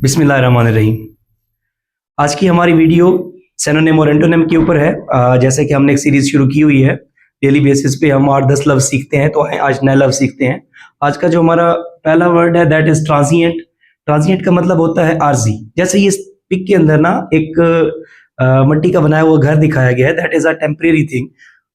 बिस्मिल्लाहिर्रहमानिर्रहीम। आज की हमारी वीडियो सिनोनिम और एंटोनिम के ऊपर है। जैसे कि हमने एक सीरीज शुरू की हुई है, डेली बेसिस पे हम 8-10 लफ्ज सीखते हैं, तो आज नए लफ्ज सीखते हैं। आज का जो हमारा पहला वर्ड है दैट इज ट्रांजिएंट। ट्रांजिएंट का मतलब होता है आर्जी। जैसे ये पिक के अंदर ना एक मिट्टी का बनाया हुआ घर दिखाया गया है, that is a temporary thing.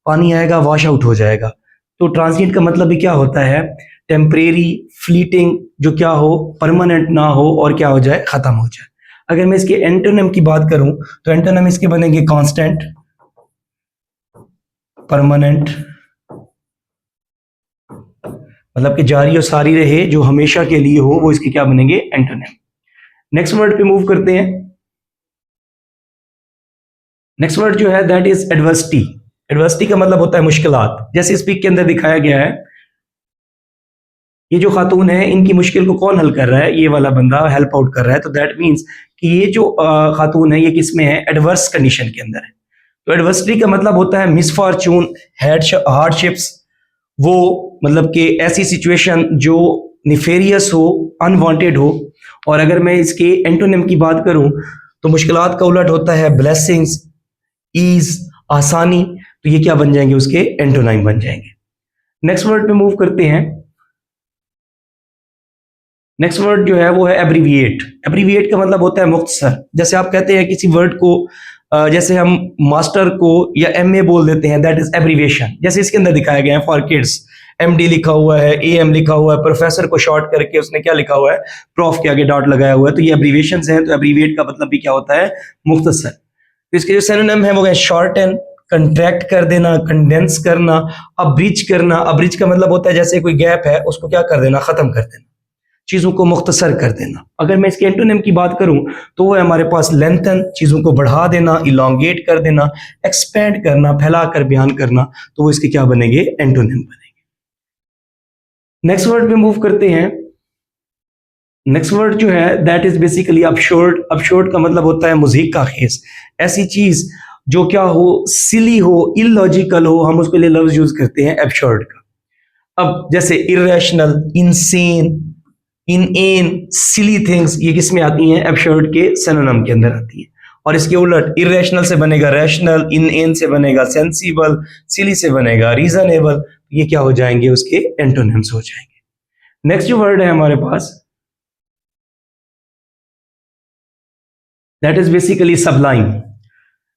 पानी आएगा, वॉश आउट हो जाएगा। तो ट्रांजिएंट का मतलब भी क्या होता है? टेम्परेरी, फ्लीटिंग, जो क्या हो, परमानेंट ना हो और क्या हो जाए, खत्म हो जाए। अगर मैं इसके एंटोनिम की बात करूं तो एंटोनिम इसके बनेंगे कांस्टेंट, परमानेंट, मतलब कि जारी और सारी रहे, जो हमेशा के लिए हो, वो इसके क्या बनेंगे, एंटोनिम। नेक्स्ट वर्ड पे मूव करते हैं। नेक्स्ट वर्ड जो है दैट इज एडवर्सिटी। एडवर्सिटी का मतलब होता है मुश्किलात। जैसे इस पिक के अंदर दिखाया गया है, ये जो खातून है, इनकी मुश्किल को कौन हल कर रहा है? ये वाला बंदा हेल्प आउट कर रहा है। तो दैट मीन्स कि ये जो खातून है, ये किस में है? एडवर्स कंडीशन के अंदर है। तो एडवर्सिटी का मतलब होता है मिसफॉर्चून, हार्डशिप्स, वो मतलब कि ऐसी सिचुएशन जो निफेरियस हो, अनवांटेड हो। और अगर मैं इसके एंटोनिम की बात करूं तो मुश्किलात का उलट होता है ब्लेसिंग्स, ईज, आसानी। तो ये क्या बन जाएंगे? उसके एंटोनिम बन जाएंगे। नेक्स्ट वर्ड पे मूव करते हैं। नेक्स्ट वर्ड जो है वो है एब्रीविएट। एब्रीविएट का मतलब होता है मुख्तसर। जैसे आप कहते हैं किसी वर्ड को, जैसे हम मास्टर को या एमए बोल देते हैं, दैट इज एब्रीविएशन। जैसे इसके अंदर दिखाया गया है फॉर किड्स, एमडी लिखा हुआ है, एएम लिखा हुआ है, प्रोफेसर को शॉर्ट करके उसने क्या लिखा हुआ है, प्रॉफ के आगे डॉट लगाया हुआ है। तो ये एब्रीविएशंस हैं। तो एब्रीविएट का मतलब भी क्या होता है? मुख्तसर। तो इसके जो सिनोनिम है वो है शॉर्टन, कंट्रैक्ट कर देना, कंडेंस करना, अब्रिज करना। अब्रिज का मतलब होता है जैसे कोई गैप है उसको क्या कर देना, खत्म कर देना, चीजों को मुख्तसर कर देना। अगर मैं इसके एंटोनिम की बात करूं तो वो है हमारे पास लेंथन, चीजों को बढ़ा देना, इलोंगेट कर देना, एक्सपेंड करना, फैलाकर बयान करना। तो वो इसके क्या बनेंगे? एंटोनिम बनेंगे। नेक्स्ट वर्ड पे मूव करते हैं। नेक्स्ट वर्ड जो है दैट इज बेसिकली अपशोर्ड। अपशोर्ड का मतलब होता है मुजीक का खेस। ऐसी चीज जो क्या हो, सिली हो, इलॉजिकल हो, हम उसके लिए लफ्ज यूज करते हैं अपशोर्ड का। अब जैसे इरेशनल, इनसेन, इनएन, सिली थिंग्स, ये किस में आती हैं? एब्सर्ड के सिनोनिम के अंदर आती है। और इसके उलट इरेशनल से बनेगा रैशनल, इनएन से बनेगा सेंसिबल, सिली से बनेगा रीजनेबल। ये क्या हो जाएंगे? उसके एंटोनिम्स हो जाएंगे। नेक्स्ट जो वर्ड है हमारे पास दैट इज बेसिकली सबलाइन।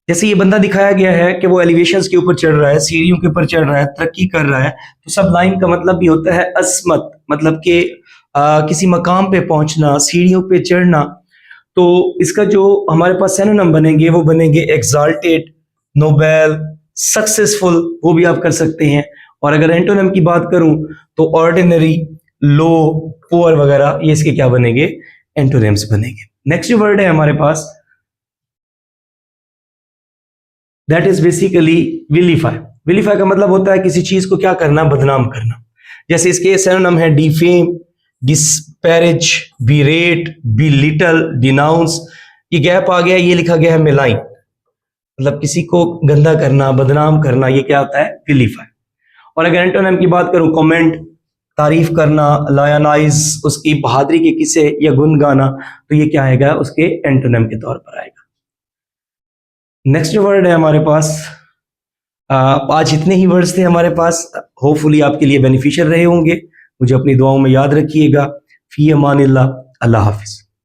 जैसे ये बंदा दिखाया गया है कि वो एलिवेशंस के ऊपर चढ़ रहा है, सीढ़ियों के ऊपर चढ़ रहा है, तरक्की कर रहा है। तो सबलाइन का मतलब भी होता है असमत, मतलब कि किसी मकाम पे पहुंचना, सीढ़ियों पे चढ़ना। तो इसका जो हमारे पास सिनोनिम बनेंगे वो बनेंगे एग्जाल्टेड, नोबेल, सक्सेसफुल, वो भी आप कर सकते हैं। और अगर एंटोनिम की बात करूं तो ऑर्डिनरी, लो, पुअर वगैरह, ये इसके क्या बनेंगे? एंटोनिम्स बनेंगे। नेक्स्ट जो वर्ड है हमारे पास that is basically vilify. Vilify का मतलब होता है किसी चीज को क्या करना? बदनाम करना। जैसे इसके सिनोनिम है डिफेम, डिस्पैरेज, बिरेट, बिलिटल, डिनाउंस। ये गैप आ गया, ये लिखा गया है मिलाइन, मतलब किसी को गंदा करना, बदनाम करना। ये क्या होता है? विलीफाई। और अगर एंटोनिम की बात करूं, कमेंट, तारीफ करना, लायनाइज, उसकी बहादुरी के किस्से या गुण गाना। तो ये क्या आएगा? उसके एंटोनिम के तौर पर आएगा। नेक्स्ट जो वर्ड है हमारे पास, आज इतने ही वर्ड्स थे हमारे पास। होपफुली आपके लिए बेनिफिशियल रहे होंगे। मुझे अपनी दुआओं में याद रखिएगा। फी अमानिल्लाह। अल्लाह हाफिज।